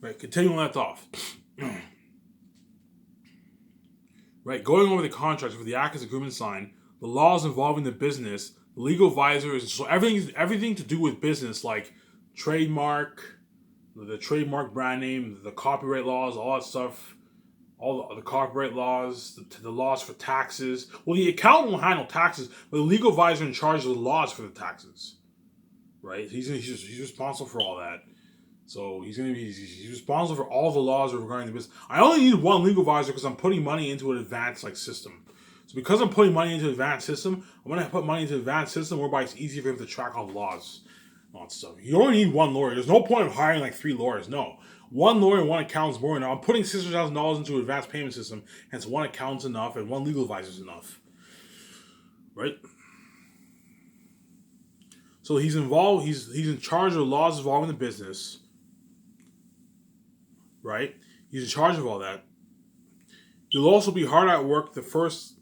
Right, continuing left off. Right, going over the contracts for the Actors Agreement signed, the laws involving the business, the legal advisors, so everything to do with business, like trademark, the trademark brand name, the copyright laws, all that stuff, all the copyright laws, the laws for taxes. Well, the accountant will handle taxes, but the legal advisor in charge of the laws for the taxes. Right, he's responsible for all that. So he's responsible for all the laws regarding the business. I only need one legal advisor because I'm putting money into an advanced system. So because I'm putting money into an advanced system, I'm gonna put money into an advanced system whereby it's easier for him to track all the laws and all that stuff. You only need one lawyer. There's no point of hiring like three lawyers. No. One lawyer and one accountant's more enough. I'm putting $600,000 into an advanced payment system, hence one accountant's enough and one legal advisor is enough. Right? So he's involved. He's in charge of the laws involving the business. Right? He's in charge of all that. You'll also be hard at work the first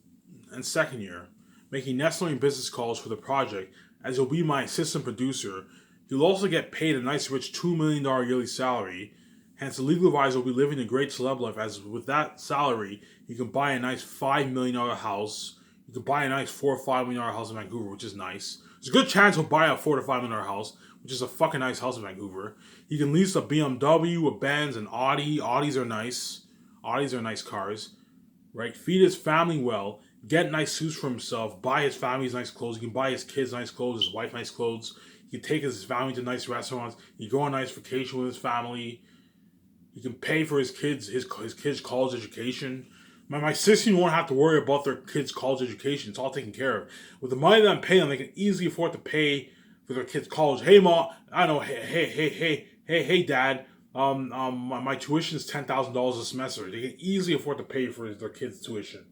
and second year, making necessary business calls for the project, as you'll be my assistant producer. You'll also get paid a nice rich $2 million yearly salary. Hence, the legal advisor will be living a great celeb life, as with that salary, you can buy a nice $5 million house. You can buy a nice $4 or $5 million house in Vancouver, which is nice. There's a good chance he'll buy a $4 to $5 million house, which is a fucking nice house in Vancouver. You can lease a BMW, a Benz, an Audi. Audis are nice. Audis are nice cars. Right? Feed his family well. Get nice suits for himself. Buy his family's nice clothes. You can buy his kids nice clothes, his wife nice clothes. You can take his family to nice restaurants. You go on a nice vacation with his family. You can pay for his kids' college education. My sister won't have to worry about their kids' college education. It's all taken care of. With the money that I'm paying them, they can easily afford to pay for their kids' college. Hey, mom, I know. Hey, dad. My tuition is $10,000 a semester. They can easily afford to pay for their kids' tuition.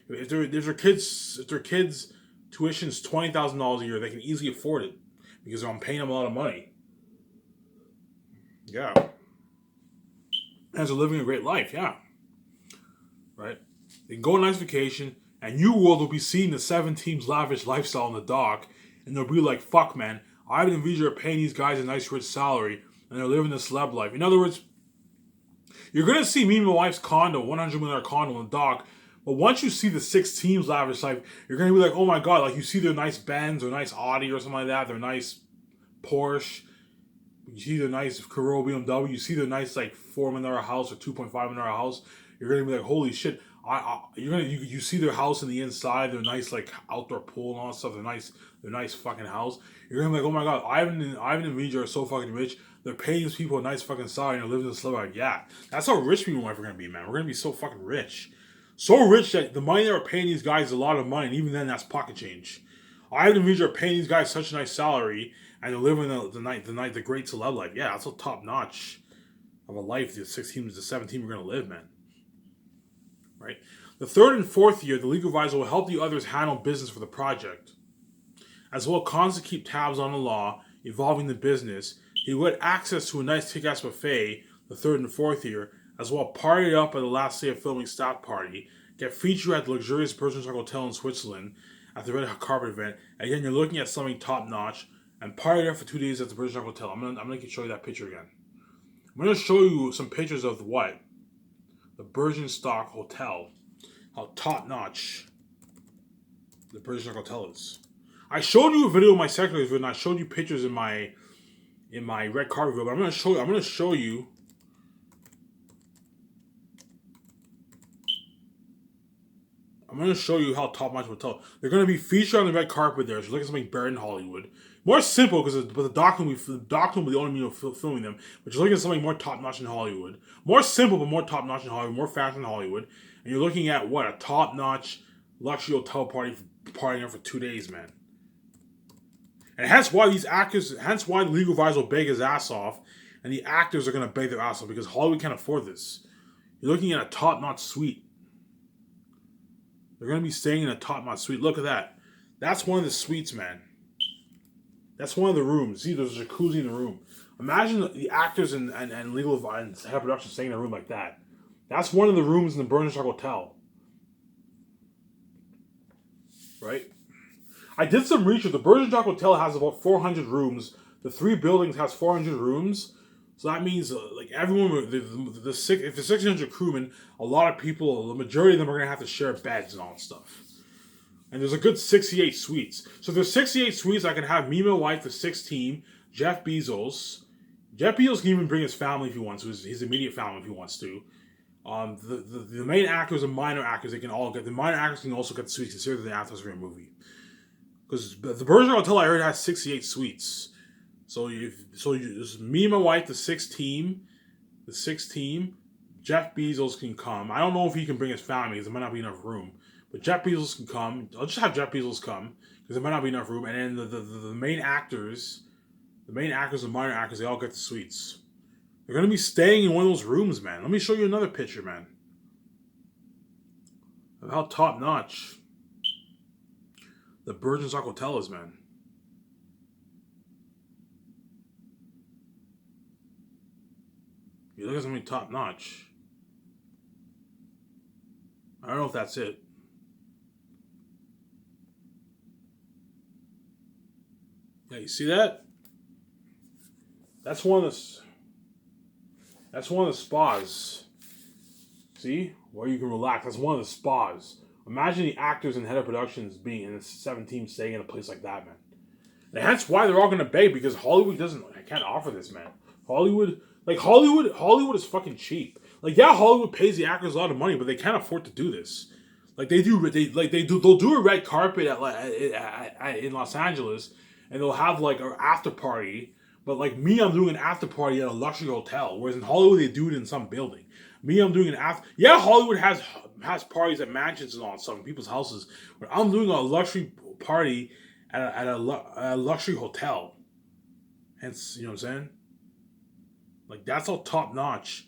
If their kids' tuition is $20,000 a year, they can easily afford it because I'm paying them a lot of money. Yeah, as they're living a great life. Yeah. Right? They can go on a nice vacation, and you will be seeing the 7 teams lavish lifestyle on the dock, and they'll be like, fuck, man, Ivan and Vijay are paying these guys a nice rich salary, and they're living the celeb life. In other words, you're going to see me and my wife's condo, $100 million condo on the dock, but once you see the 6 teams lavish life, you're going to be like, oh my god, like you see their nice Benz or nice Audi or something like that, their nice Porsche, you see their nice Corolla BMW, you see their nice like $4 million house or $2.5 million house. You're gonna be like, holy shit! You see their house in the inside, their nice like outdoor pool and all that stuff. Their nice fucking house. You're gonna be like, oh my god, Ivan and Vijay are so fucking rich. They're paying these people a nice fucking salary and they're living in the celeb life. Yeah, that's how rich people are gonna be, man. We're gonna be so fucking rich, so rich that the money they're paying these guys is a lot of money, and even then, that's pocket change. Ivan and Vijay are paying these guys such a nice salary, and they're living the great celeb life. Yeah, that's a top notch of a life the 16 to 17 are gonna live, man. Right? The third and fourth year, the legal advisor will help the others handle business for the project. As well, constantly keep tabs on the law involving the business. He will get access to a nice kick-ass buffet the third and fourth year, as well party up at the last day of filming staff party, get featured at the luxurious Bergenstock Hotel in Switzerland at the red carpet event. Again, you're looking at something top-notch, and party up for 2 days at the Bergenstock Hotel. I'm gonna show you that picture again. I'm gonna show you some pictures of what? The Bergenstock Hotel. How top notch the Bergenstock Hotel is. I showed you a video of my secretary's video, and I showed you pictures in my red carpet video. But I'm gonna show you. I'm gonna show you how top notch hotel. They're gonna be featured on the red carpet there. So look at something buried in Hollywood. More simple because the document will be the only mean of filming them. But you're looking at something more top notch in Hollywood. More simple but more top notch in Hollywood. More fashion in Hollywood. And you're looking at what? A top notch luxury hotel party partying for 2 days, man. And hence why the legal advisor will beg his ass off, and the actors are gonna beg their ass off because Hollywood can't afford this. You're looking at a top notch suite. They're gonna be staying in a top notch suite. Look at that. That's one of the suites, man. That's one of the rooms. See, there's a jacuzzi in the room. Imagine the actors and legal and head of production staying in a room like that. That's one of the rooms in the Bergenstock Hotel. Right? I did some research. The Bergenstock Hotel has about 400 rooms. The 3 buildings has 400 rooms. So that means like everyone, the six, if the 600 crewmen, a lot of people, the majority of them are gonna have to share beds and all that stuff. And there's a good 68 suites. So there's 68 suites. I can have me, my wife, the sixth team, Jeff Bezos. Jeff Bezos can even bring his family if he wants to, his immediate family if he wants to. The main actors and minor actors, they can all get, the minor actors can also get the suites considered the actors for a movie. Because the Berger Hotel I heard has 68 suites. So it's me and my wife, the sixth team. Jeff Bezos can come. I don't know if he can bring his family because there might not be enough room. But Jeff Bezos can come. I'll just have Jeff Bezos come because there might not be enough room. And then the main actors, and minor actors, they all get the suites. They're gonna be staying in one of those rooms, man. Let me show you another picture, man. Of how top notch the Burgeon's Hotel is, man. You look at something top notch. I don't know if that's it. Yeah, you see that? That's one of the. That's one of the spas. See? Where you can relax. That's one of the spas. Imagine the actors and head of productions being in the 17 staying in a place like that, man. And that's why they're all gonna beg because Hollywood doesn't. I can't offer this, man. Hollywood is fucking cheap. Like, yeah, Hollywood pays the actors a lot of money, but they can't afford to do this. Like they do, they'll do a red carpet in Los Angeles, and they'll have like an after party. But like me, I'm doing an after party at a luxury hotel, whereas in Hollywood they do it in some building. Me, I'm doing an after. Yeah, Hollywood has parties at mansions and all stuff in people's houses, but I'm doing a luxury party at a luxury hotel. Hence, you know what I'm saying? Like that's how top notch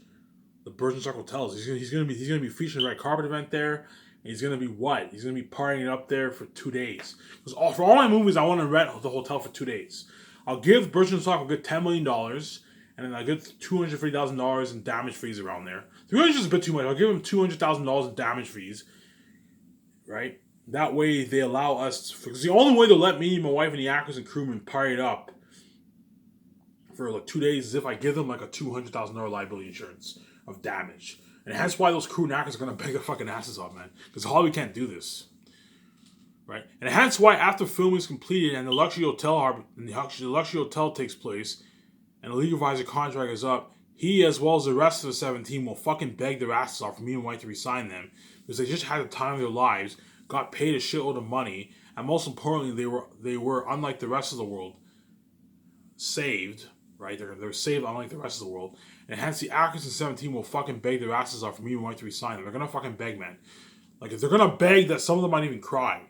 the Virgin Circle Hotel is. He's gonna be featuring a red carpet event there. And he's gonna be what? He's gonna be partying it up there for 2 days. Because for all my movies, I want to rent the hotel for 2 days. I'll give Virgin Stock a good $10 million, and then I get $250,000 in damage fees around there. 300 is a bit too much. I'll give him $200,000 in damage fees, right? That way they allow us. Because the only way they'll let me, my wife, and the actors and crewmen party it up for like 2 days is if I give them like a $200,000 liability insurance of damage. And that's why those crew and actors are gonna beg their fucking asses off, man. Because Hollywood can't do this. Right? And hence why after filming is completed and the luxury hotel takes place and the legal advisor contract is up, he as well as the rest of the 17 will fucking beg their asses off for me and White to resign them because they just had the time of their lives, got paid a shitload of money, and most importantly they were unlike the rest of the world, saved, right? They're saved unlike the rest of the world. And hence the actors in 17 will fucking beg their asses off for me and White to resign them. They're gonna fucking beg, man. Like if they're gonna beg that some of them might even cry.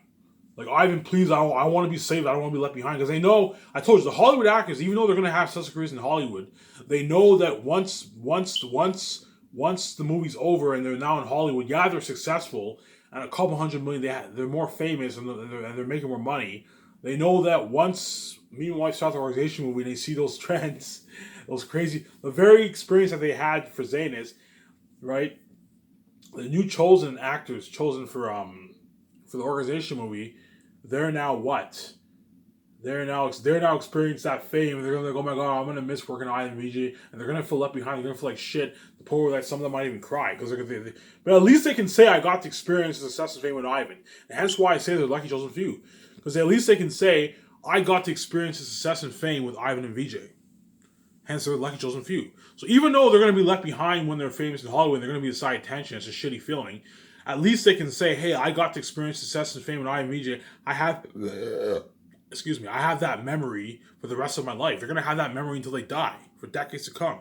Like, Ivan, please, I want to be saved. I don't want to be left behind. Because they know, I told you, the Hollywood actors, even though they're going to have such careers in Hollywood, they know that once the movie's over and they're now in Hollywood, yeah, they're successful, and a couple $100 million, they're more famous and they're making more money. They know that once me and wife start the organization movie and they see those trends, those crazy, the very experience that they had for Zaynus, right? The new chosen actors chosen for the organization movie, they're now what? They're now experiencing that fame. They're gonna be like, oh my god, I'm gonna miss working on IMVJ, and they're gonna feel left behind. They're gonna feel like shit. The poor, like some of them might even cry because but at least they can say I got to experience the success and fame with Ivan, and hence why I say they're lucky chosen few, because at least they can say I got to experience the success and fame with Ivan and VJ. Hence, they're lucky chosen few. So even though they're gonna be left behind when they're famous in Hollywood, they're gonna be a side attention. It's a shitty feeling. At least they can say, hey, I got to experience success and fame with IMVJ. I have that memory for the rest of my life. They're going to have that memory until they die, for decades to come.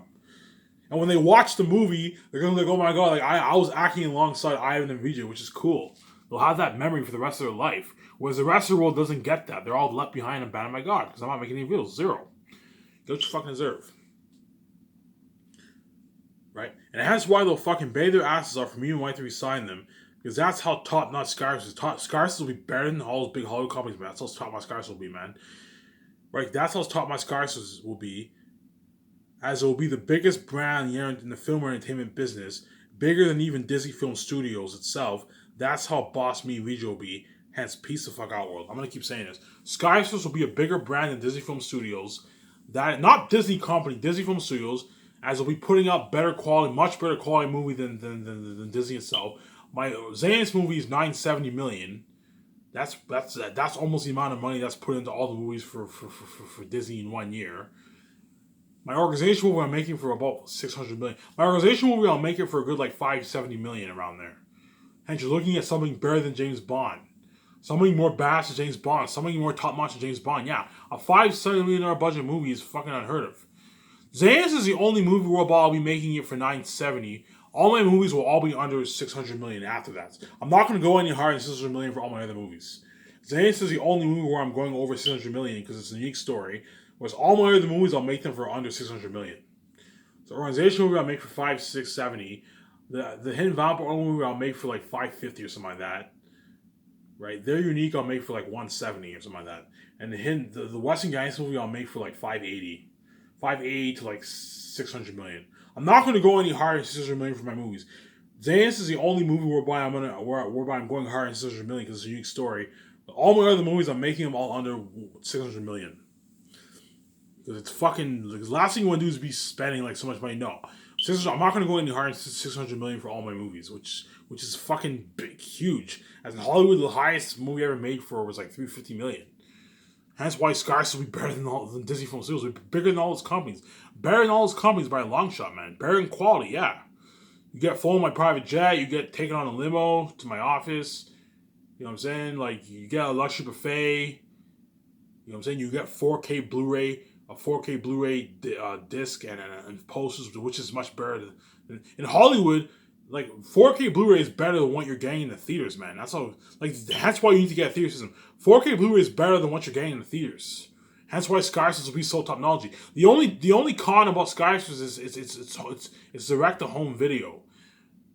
And when they watch the movie, they're going to be like, oh my god, like I was acting alongside Ivan and VJ, which is cool. They'll have that memory for the rest of their life. Whereas the rest of the world doesn't get that. They're all left behind and bad, oh my god, because I'm not making any videos. Zero. Get what you fucking deserve. Right? And that's why they'll fucking beg their asses off for me and White to resign them. Because that's how top-notch Scarce is. Scarce will be better than all those big Hollywood companies, man. That's how top-notch Scarce will be, man. Right? That's how top-notch Scarce will be. As it will be the biggest brand in the film or entertainment business. Bigger than even Disney Film Studios itself. That's how Boss Me Video will be. Hence, peace the fuck out, world. I'm going to keep saying this. Scarce will be a bigger brand than Disney Film Studios. That, not Disney company, Disney Film Studios. as they'll be putting out better quality, much better quality movie than Disney itself. My Xanax movie is $970 million. That's almost the amount of money that's put into all the movies for Disney in 1 year. My organization movie I'm making for about $600 million. My organization movie I'll make it for a good like $570 million around there. And you're looking at something better than James Bond. Something more badass than James Bond. Something more top notch than James Bond. Yeah, a $570 million budget movie is fucking unheard of. Xanax is the only movie where I'll be making it for $970. All my movies will all be under $600 million after that. I'm not going to go any higher than $600 million for all my other movies. Xanax is the only movie where I'm going over $600 million because it's a unique story. Whereas all my other movies, I'll make them for under $600 million. So organization movie I'll make for $570. The Hidden Vampire movie I'll make for like $550 or something like that. Right? They're unique. I'll make for like $170 or something like that. And the Western Gangster movie I'll make for like $580 to like $600 million. I'm not going to go any higher than $600 million for my movies. Xanax is the only movie whereby I'm going higher than $600 million because it's a unique story. But all my other movies, I'm making them all under $600 million. Because it's fucking. The last thing you want to do is be spending like so much money. No, I'm not going to go any higher than $600 million for all my movies, which is fucking big, huge. As in Hollywood, the highest movie ever made for was like $350 million. That's why Scars will be better than Disney Film Studios. Will be bigger than all those companies. Better than all those companies by a long shot, man. Better in quality, yeah. You get flown my private jet. You get taken on a limo to my office. You know what I'm saying? Like, you get a luxury buffet. You know what I'm saying? You get 4K Blu-ray, a 4K Blu-ray disc and posters, which is much better than in Hollywood. Like 4K Blu-ray is better than what you're getting in the theaters, man. That's why you need to get a theater system. 4K Blu-ray is better than what you're getting in the theaters. Hence why Skyscrapers will be so technology. The only con about Skyscrapers is it's direct to home video.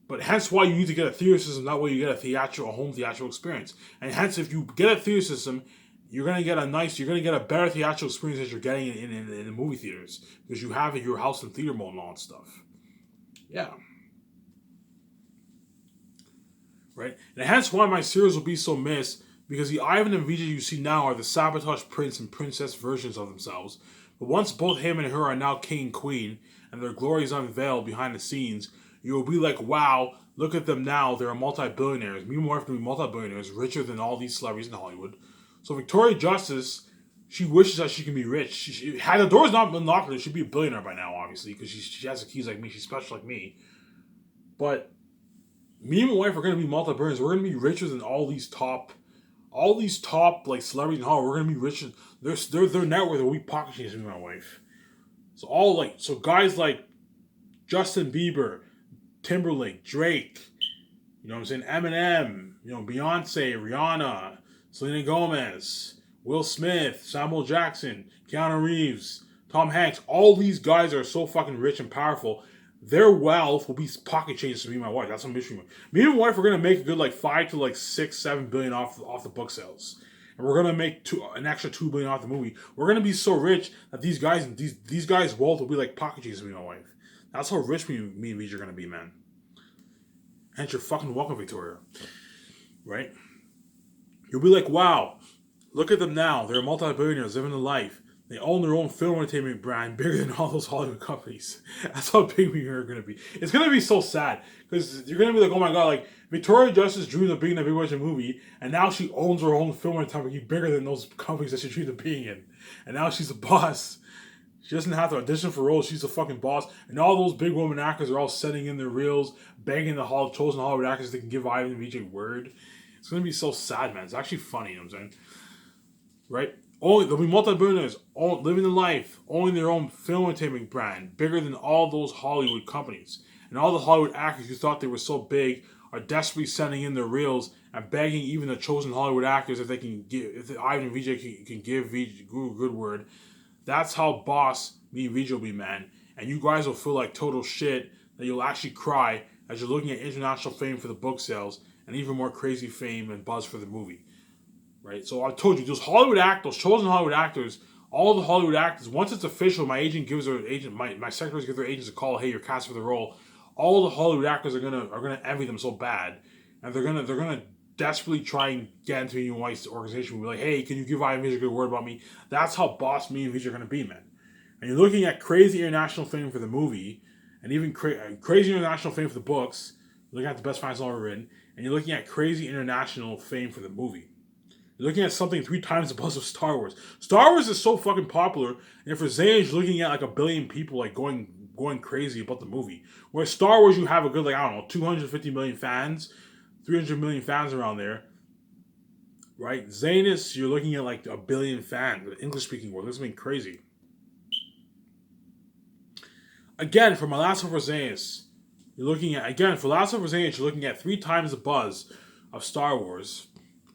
But hence why you need to get a theater system. That way you get a home theatrical experience. And hence if you get a theater system, you're gonna get a better theatrical experience as you're getting in the movie theaters because you have your house and theater mode and all that stuff. Yeah. Right? And hence why my series will be so missed, because the Ivan and Vijay you see now are the sabotage prince and princess versions of themselves. But once both him and her are now king and queen, and their glory is unveiled behind the scenes, you will be like, wow, look at them now, they're multi-billionaires. Me and my wife will be multi-billionaires, richer than all these celebrities in Hollywood. So Victoria Justice, she wishes that she can be rich. Had the doors not been locked, she'd be a billionaire by now, obviously, because she has the keys like me, she's special like me. But me and my wife are going to be multi-billionaires. We're going to be richer than all these top like celebrities in Hollywood. We're going to be richer. Their net worth will be pocket change with my wife. So guys like Justin Bieber, Timberlake, Drake, you know what I'm saying, Eminem, Beyonce, Rihanna, Selena Gomez, Will Smith, Samuel Jackson, Keanu Reeves, Tom Hanks. All these guys are so fucking rich and powerful. Their wealth will be pocket change to me and my wife. That's what I'm issuing. Me and my wife are gonna make a good like $5 to like $6-7 billion off the book sales, and we're gonna make an extra $2 billion off the movie. We're gonna be so rich that these guys' wealth will be like pocket change to me and my wife. That's how rich me and Vij are gonna be, man. Hence, you're fucking welcome, Victoria. Right? You'll be like, wow, look at them now. They're multi-billionaires living a life. They own their own film entertainment brand bigger than all those Hollywood companies. That's how big we are going to be. It's going to be so sad because you're going to be like, oh my god, like Victoria Justice dreamed of being in a big budget movie, and now she owns her own film entertainment company bigger than those companies that she dreamed of being in. And now she's a boss. She doesn't have to audition for roles. She's a fucking boss. And all those big woman actors are all sending in their reels, begging the chosen Hollywood actors they can give Ivan and VJ word. It's going to be so sad, man. It's actually funny, you know what I'm saying? Right? They'll be multi-billionaires, living the life, owning their own film entertainment brand, bigger than all those Hollywood companies. And all the Hollywood actors who thought they were so big are desperately sending in their reels and begging even the chosen Hollywood actors if Ivan and VJ can give VJ good word. That's how boss me and VJ will be, man. And you guys will feel like total shit that you'll actually cry as you're looking at international fame for the book sales and even more crazy fame and buzz for the movie. Right, so I told you, those chosen Hollywood actors, all the Hollywood actors, once it's official, my secretaries give their agents a call, hey, you're cast for the role. All the Hollywood actors are gonna envy them so bad, and they're gonna desperately try and get into me and White's organization. We'll be like, hey, can you give Ivan Vij a good word about me? That's how boss me and Vij are gonna be, man. and you're looking at crazy international fame for the movie, and even crazy international fame for the books, you're looking at the best fantasy novel ever written, and you're looking at crazy international fame for the movie. You're looking at something 3 times the buzz of Star Wars. Star Wars is so fucking popular, and for Xehanort, you're looking at like a billion people like going crazy about the movie. Whereas Star Wars, you have a good, like, I don't know, 250 million fans, 300 million fans around there, right? Xehanort, you're looking at like a billion fans, the English speaking world. This is something crazy. Again, for my last over Xehanort, you're looking at, again, for Last of Us Xehanort, you're looking at 3 times the buzz of Star Wars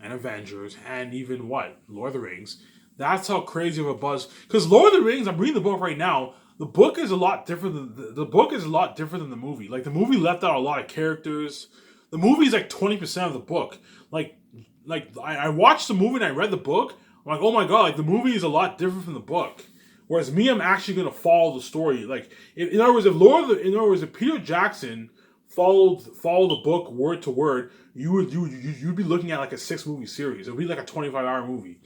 and Avengers and even what? Lord of the Rings. That's how crazy of a buzz. Because Lord of the Rings, I'm reading the book right now. The book is a lot different than the book is a lot different than the movie. Like the movie left out a lot of characters. The movie is like 20% of the book. I watched the movie and I read the book. I'm like, oh my god, like the movie is a lot different from the book. Whereas me, I'm actually gonna follow the story. Like in other words, if Peter Jackson followed the book word to word, you'd be looking at like a 6-movie series. It would be like a 25-hour movie.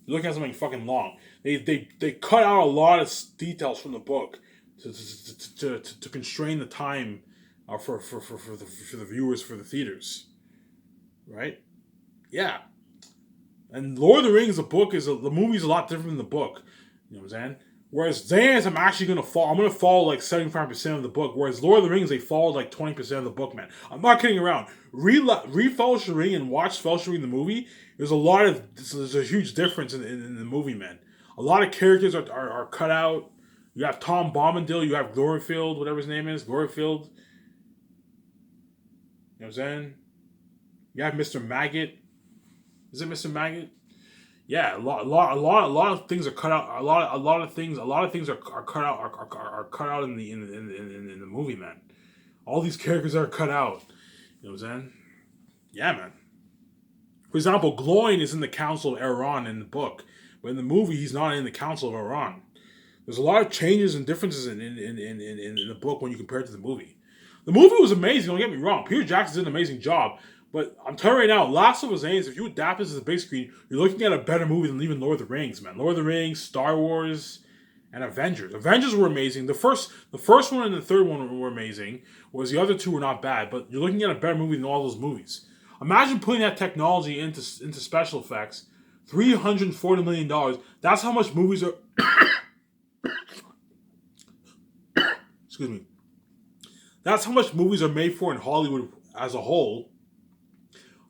You're looking at something fucking long. They cut out a lot of details from the book to constrain the time for the viewers, for the theaters, right? Yeah. And Lord of the Rings, the movie's a lot different than the book. You know what I'm saying? Whereas Xehanort, I'm gonna follow like 75% of the book. Whereas Lord of the Rings, they followed like 20% of the book, man. I'm not kidding around. Read Fellowship of the Ring and watch Fellowship of the Ring, the movie. There's a huge difference in the movie, man. A lot of characters are cut out. You have Tom Bombadil, you have Glorifield, whatever his name is, Glorifield. You know what I'm saying? You have Mr. Maggot. Is it Mr. Maggot? Yeah, a lot of things are cut out. A lot of things are cut out are cut out in the movie, man. All these characters are cut out. You know what I'm saying? Yeah, man. For example, Gloin is in the Council of Elrond in the book, but in the movie he's not in the Council of Elrond. There's a lot of changes and differences in the book when you compare it to the movie. The movie was amazing. Don't get me wrong. Peter Jackson did an amazing job. But I'm telling you right now, Last of Us Aliens, if you adapt this to the big screen, you're looking at a better movie than even Lord of the Rings, man. Lord of the Rings, Star Wars, and Avengers. Avengers were amazing. The first one and the third one were amazing, whereas the other two were not bad. But you're looking at a better movie than all those movies. Imagine putting that technology into special effects. $340 million. That's how much movies are... Excuse me. That's how much movies are made for in Hollywood as a whole.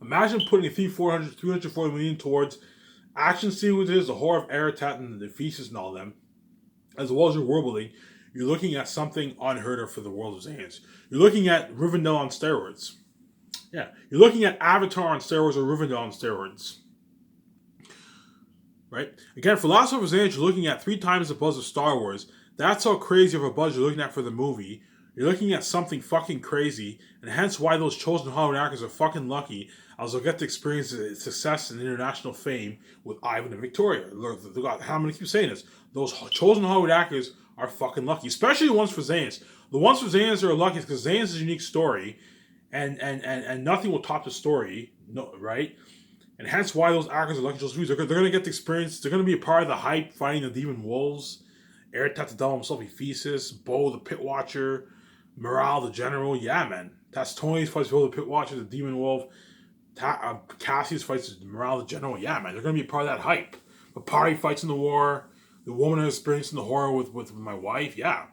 Imagine putting $340 million towards action sequences, the horror of Aratat and the Thesis and all them, as well as your world building. You're looking at something unheard of for the world of Xehanort. You're looking at Rivendell on steroids. Yeah, you're looking at Avatar on steroids or Rivendell on steroids. Right? Again, for Last of Us Xehanort, you're looking at 3 times the buzz of Star Wars. That's how crazy of a buzz you're looking at for the movie. You're looking at something fucking crazy, and hence why those chosen Hollywood actors are fucking lucky, as they'll get to experience success and international fame with Ivan and Victoria. Look, how many keep saying this? Those chosen Hollywood actors are fucking lucky, especially the ones for Xehanort. The ones for Xehanort are lucky because Xehanort is a unique story, and nothing will top the story, no, right? And hence why those actors are lucky. They're going to get the experience. They're going to be a part of the hype fighting the demon wolves. Aratat the Devil himself, Ephesus, Bo the Pit Watcher, Morale the General. Yeah, man. Tony's fights Bo the Pit Watcher, the Demon Wolf. Cassius fights Morale the General. Yeah, man. They're going to be a part of that hype. Papari fights in the war. The woman has experienced in the horror with my wife. Yeah.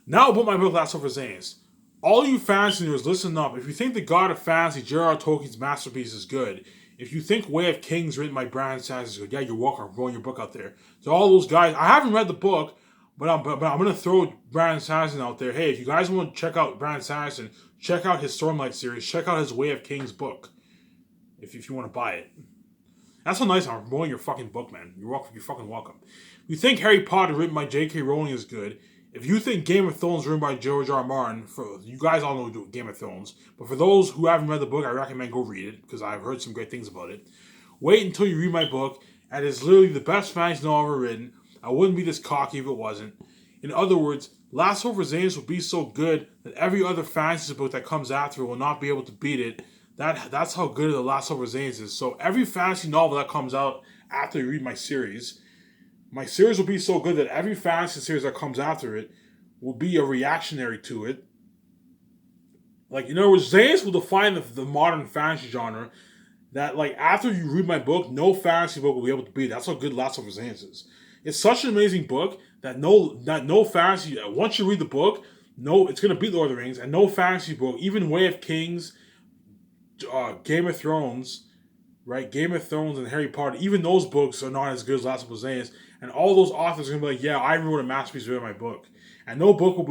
Now about my book, Last of Us Xehanort. All you fantasy nerds, listen up. If you think The God of Fantasy, J.R.R. Tolkien's masterpiece, is good, if you think Way of Kings, written by Brandon Sanderson, is good, yeah, you're welcome. I'm throwing your book out there. To all those guys, I haven't read the book, but I'm going to throw Brandon Sanderson out there. Hey, if you guys want to check out Brandon Sanderson, check out his Stormlight series. Check out his Way of Kings book, if you want to buy it. That's so nice. I'm promoting your fucking book, man. You're fucking welcome. If you think Harry Potter, written by J.K. Rowling, is good, if you think Game of Thrones, written by George R. R. Martin, for you guys all know Game of Thrones, but for those who haven't read the book, I recommend go read it, because I've heard some great things about it. Wait until you read my book, and it's literally the best fantasy novel ever written. I wouldn't be this cocky if it wasn't. In other words, Last of Us Xehanort will be so good that every other fantasy book that comes after it will not be able to beat it. That's how good The Last of Us Xehanort is. So every fantasy novel that comes out after you read my series, My series will be so good that every fantasy series that comes after it will be a reactionary to it. Like, in other words, Xanax will define the modern fantasy genre that, like, after you read my book, no fantasy book will be able to beat. That's how good Last of Us is. It's such an amazing book that no fantasy. Once you read the book, no, it's gonna beat Lord of the Rings, and no fantasy book, even Way of Kings, Game of Thrones, right? Game of Thrones and Harry Potter, even those books are not as good as Last of Us. And all those authors are gonna be like, yeah, I wrote a masterpiece in my book, and no book will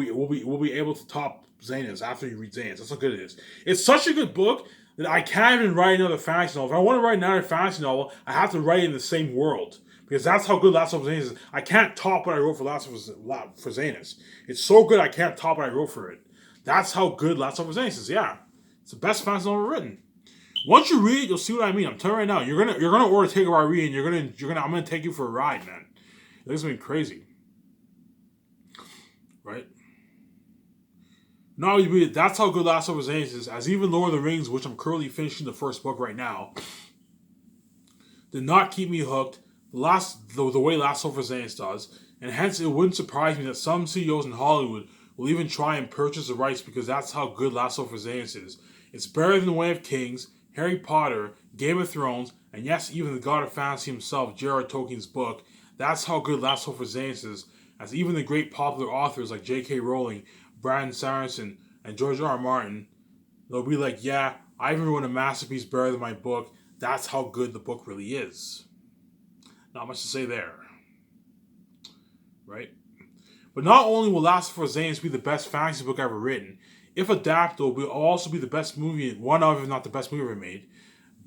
be able to top Xana's after you read Xana's. That's how good it is. It's such a good book that I can't even write another fantasy novel. If I want to write another fantasy novel, I have to write it in the same world because that's how good Last of Us is. I can't top what I wrote for Last of Us for Xana's. It's so good I can't top what I wrote for it. That's how good Last of Us is. Yeah, it's the best fantasy novel written. Once you read it, you'll see what I mean. I'm telling you right now, you're gonna order Take a Ride Read, and I'm gonna take you for a ride, man. This is gonna be crazy, right? Not only read it, that's how good Last of Us is. As even Lord of the Rings, which I'm currently finishing the first book right now, did not keep me hooked. The way Last of Us does, and hence it wouldn't surprise me that some CEOs in Hollywood will even try and purchase the rights because that's how good Last of Us is. It's better than The Way of Kings, Harry Potter, Game of Thrones, and yes, even the God of Fantasy himself, J.R.R. Tolkien's book. That's how good Last of Us is. As even the great popular authors like J.K. Rowling, Brandon Sanderson, and George R. R. Martin, they'll be like, yeah, I even wrote a masterpiece better than my book. That's how good the book really is. Not much to say there. Right? But not only will Last of Us be the best fantasy book ever written, if adapted, it will also be the best movie, one of, if not the best movie ever made.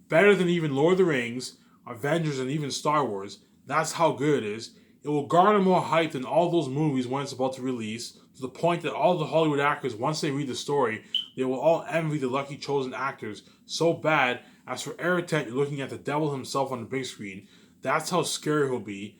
Better than even Lord of the Rings, Avengers, and even Star Wars. That's how good it is. It will garner more hype than all those movies when it's about to release, to the point that all the Hollywood actors, once they read the story, they will all envy the lucky chosen actors so bad. As for Aratet, you're looking at the devil himself on the big screen. That's how scary he'll be.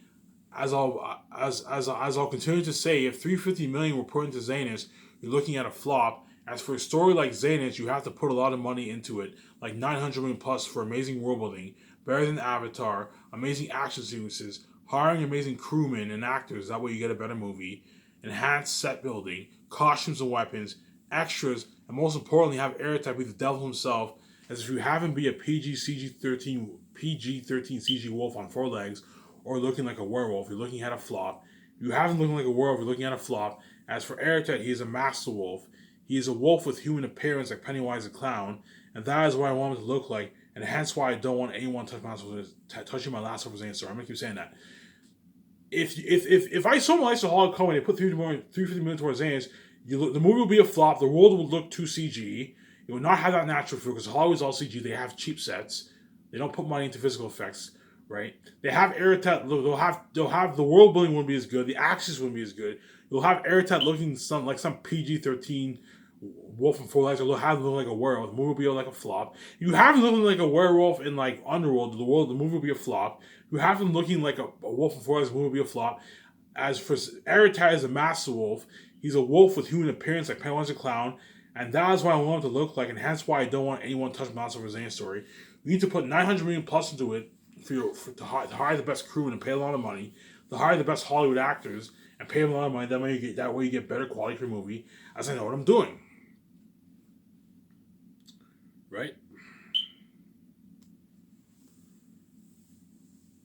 As I'll continue to say, if 350 million were put into Xanax, you're looking at a flop. As for a story like Xanax, you have to put a lot of money into it, like 900 million plus for amazing world building, better than Avatar, amazing action sequences, hiring amazing crewmen and actors, that way you get a better movie, enhanced set building, costumes and weapons, extras, and most importantly, have Aratet be the devil himself, as if you haven't be a PG-13 CG wolf on four legs, or looking like a werewolf, you're looking at a flop. If you haven't looking like a werewolf, you're looking at a flop. As for Aratet, he is a master wolf. He is a wolf with human appearance like Pennywise the Clown, and that is what I want him to look like, and hence why I don't want anyone touching my Last of Us story. I'm going to keep saying that. If I sold my life to Hollywood company and put 350 million towards Xanax, the movie will be a flop. The world will look too CG. It will not have that natural feel because Hollywood's all CG. They have cheap sets. They don't put money into physical effects, right? They have Aratet. They'll have the world building won't be as good. The actions won't be as good. You'll have Aratet looking some PG-13 wolf and four legs. They'll have him look like a werewolf. The movie will be like a flop. You have him looking like a werewolf in like Underworld. The movie will be a flop. You have him looking like a wolf and four legs. The movie will be a flop. As for Aratet is a master wolf. He's a wolf with human appearance like Pennywise the Clown. And that is what I want him to look like, and hence why I don't want anyone to touch Last of Us story. You need to put 900 million plus into it to hire the best crew and pay a lot of money, to hire the best Hollywood actors and pay them a lot of money. That way you get better quality for your movie, as I know what I'm doing. Right?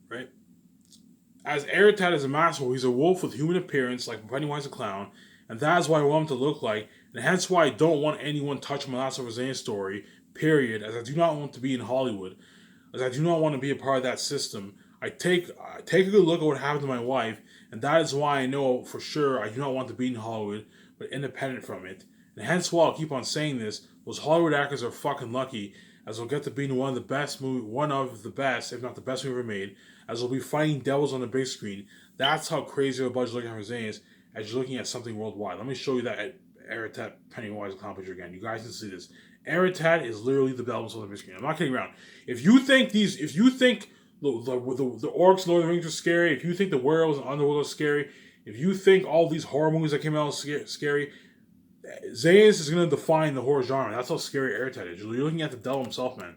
Right? As Aratet is a master wolf, he's a wolf with human appearance like Pennywise the Clown, and that is what I want him to look like, and hence why I don't want anyone touching my Last of Us story, period, as I do not want to be in Hollywood, as I do not want to be a part of that system. I take a good look at what happened to my wife, and that is why I know for sure I do not want to be in Hollywood, but independent from it. And hence why I'll keep on saying this, those Hollywood actors are fucking lucky, as they'll get to be in one of the best, if not the best movie ever made, as they'll be fighting devils on the big screen. That's how crazy of a budget looking at Xanax as you're looking at something worldwide. Let me show you that at Aratet Pennywise Clown picture again. You guys can see this. Aratet is literally the devils on the big screen. I'm not kidding around. If you think the orcs, Lord of the Rings are scary, if you think the werewolves and Underworld are scary, if you think all these horror movies that came out are scary, Xanax is going to define the horror genre. That's how scary Aratet is. You're looking at the devil himself, man.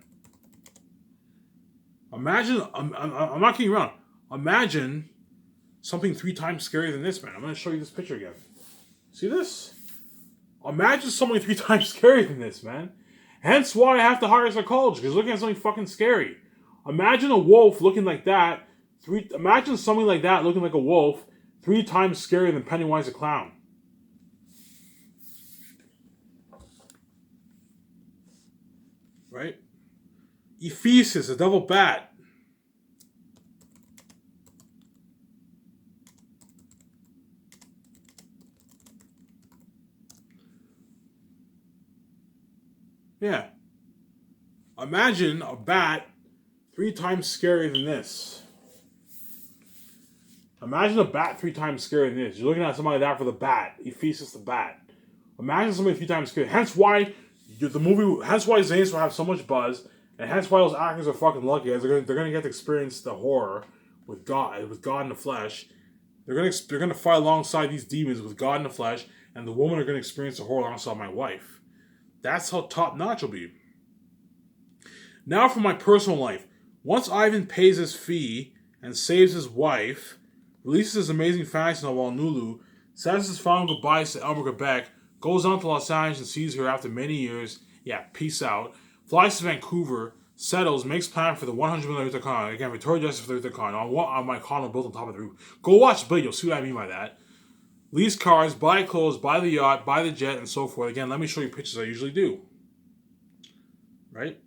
Imagine, I'm not kidding around. Imagine something 3 times scarier than this, man. I'm going to show you this picture again. See this? Imagine something 3 times scarier than this, man. Hence why I have to hire a psychologist, because looking at something fucking scary. Imagine a wolf looking like that. Imagine something like that looking like a wolf 3 times scarier than Pennywise the Clown. Right? Ephesus, a devil bat. Yeah. Imagine a bat 3 times scarier than this. Imagine a bat 3 times scarier than this. You're looking at somebody like that for the bat. Ephesus the bat. Imagine somebody 3 times scarier. Hence why Miscellaneous will have so much buzz, and hence why those actors are fucking lucky, as they're gonna get to experience the horror with God in the flesh. They're gonna fight alongside these demons with God in the flesh, and the woman are gonna experience the horror alongside my wife. That's how top notch will be. Now for my personal life. Once Ivan pays his fee and saves his wife, releases his amazing fantasy novel on Nulu, says his final goodbyes to Elmer Quebec, goes on to Los Angeles and sees her after many years. Yeah, peace out. Flies to Vancouver, settles, makes plan for the $100 million condo. Again, Victoria Justice for the condo. On my condo built on top of the roof. Go watch the video, see what I mean by that. Lease cars, buy clothes, buy the yacht, buy the jet, and so forth. Again, let me show you pictures I usually do. Right?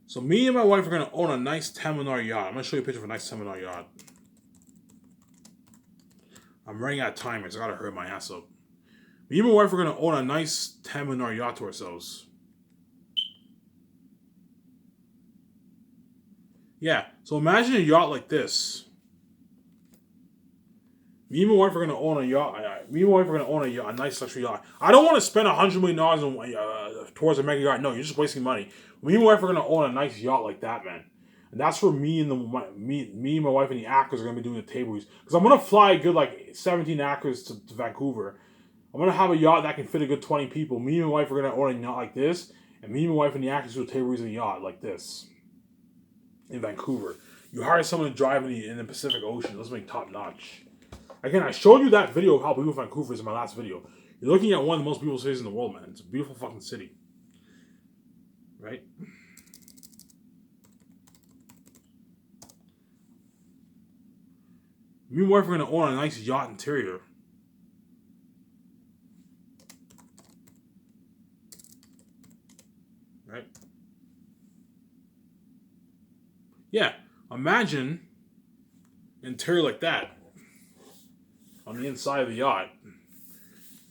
So me and my wife are going to own a nice $10 million yacht. I'm going to show you a picture of a nice $10 million yacht. I'm running out of time. It's got to hurt my ass up. Me and my wife are going to own a nice $10 million yacht to ourselves. Yeah. So imagine a yacht like this. Me and my wife are going to own a yacht. Me and my wife are going to own a nice luxury yacht. I don't want to spend $100 million towards a mega yacht. No, you're just wasting money. Me and my wife are going to own a nice yacht like that, man. And that's where me and my wife and the actors are going to be doing the table reads. Because I'm going to fly a good 17 actors to Vancouver. I'm going to have a yacht that can fit a good 20 people. Me and my wife are going to own a yacht like this. And me and my wife and the actors do the table reads in the yacht like this. In Vancouver. You hire someone to drive in the Pacific Ocean. Let's make top notch. Again, I showed you that video of how beautiful Vancouver is in my last video. You're looking at one of the most beautiful cities in the world, man. It's a beautiful fucking city. Right? Me and my wife are going to own a nice yacht interior. Right? Yeah. Imagine interior like that. On the inside of the yacht.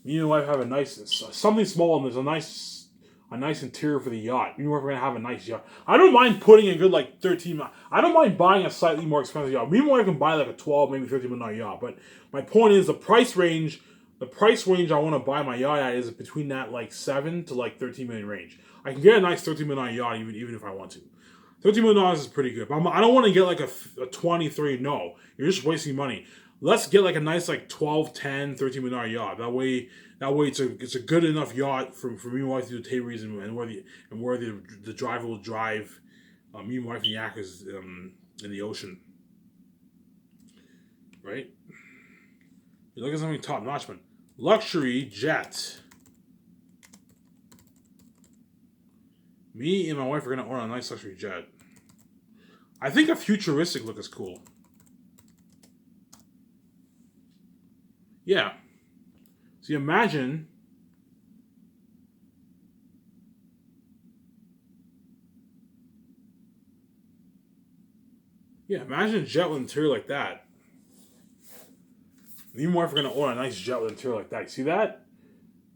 Me and my wife have a nice, something small, and there's a nice interior for the yacht. Me and my wife are going to have a nice yacht. I don't mind putting a good 13, I don't mind buying a slightly more expensive yacht. Me and my wife can buy a 12, maybe $13 million yacht. But my point is the price range I want to buy my yacht at is between that 7 to 13 million range. I can get a nice $13 million yacht even if I want to. $13 million is pretty good. But I don't want to get a 20, 30, no. You're just wasting money. Let's get a nice 12, 10, $13 million yacht. That way it's a good enough yacht for me and my wife to do the table reads and where the driver will drive me and my wife and the actors in the ocean. Right? You look at something top notch, man. Luxury jet. Me and my wife are gonna own a nice luxury jet. I think a futuristic look is cool. Yeah. So you imagine imagine a jet with interior like that. Me and my wife are going to own a nice jet with interior like that. You see that?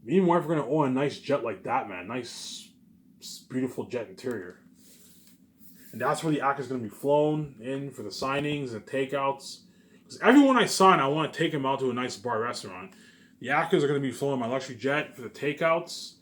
Me and my wife are going to own a nice jet like that, man. Nice, beautiful jet interior. And that's where the actor's going to be flown in for the signings and takeouts. Because everyone I sign, I want to take them out to a nice bar restaurant. The actors are going to be flown in my luxury jet for the takeouts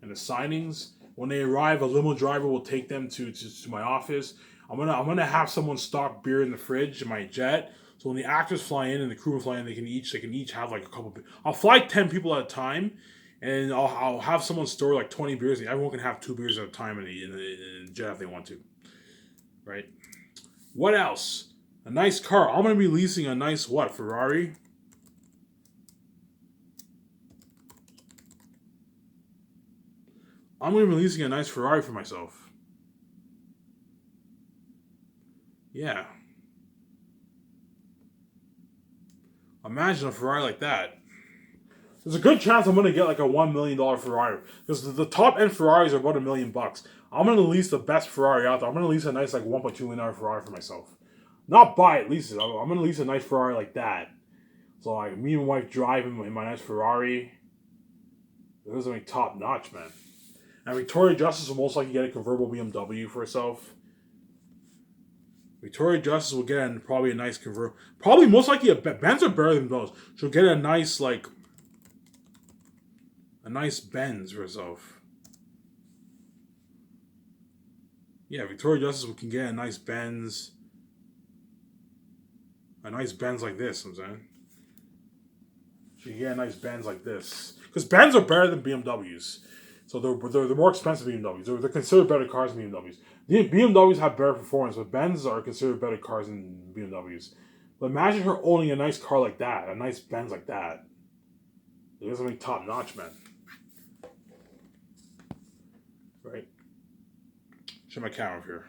and the signings. When they arrive, a limo driver will take them to my office. I'm gonna have someone stock beer in the fridge in my jet. So when the actors fly in and the crew fly in, they can each have a couple. I'll fly 10 people at a time, and I'll have someone store 20 beers. Everyone can have 2 beers at a time in the jet if they want to. Right? What else? A nice car. I'm going to be leasing a nice what? Ferrari? I'm going to be leasing a nice Ferrari for myself. Yeah. Imagine a Ferrari like that. There's a good chance I'm going to get like a $1 million Ferrari. Because the top end Ferraris are about $1 million. I'm going to lease the best Ferrari out there. I'm going to lease a nice like $1.2 million Ferrari for myself. Not buy it, lease it. I'm going to lease a nice Ferrari like that. So like me and my wife driving in my nice Ferrari. It was like top notch, man. And Victoria Justice will most likely get a convertible BMW for herself. Victoria Justice will get probably a nice convertible. Probably most likely Benz are better than those. She'll get a nice Benz for herself. Yeah, Victoria Justice can get a nice Benz. A nice Benz like this, I'm saying. She can get a nice Benz like this. Because Benz are better than BMWs. So they're more expensive than BMWs. They're considered better cars than BMWs. BMWs have better performance, but Benz are considered better cars than BMWs. But imagine her owning a nice car like that, a nice Benz like that. It is something top notch, man. Right? Show my camera up here.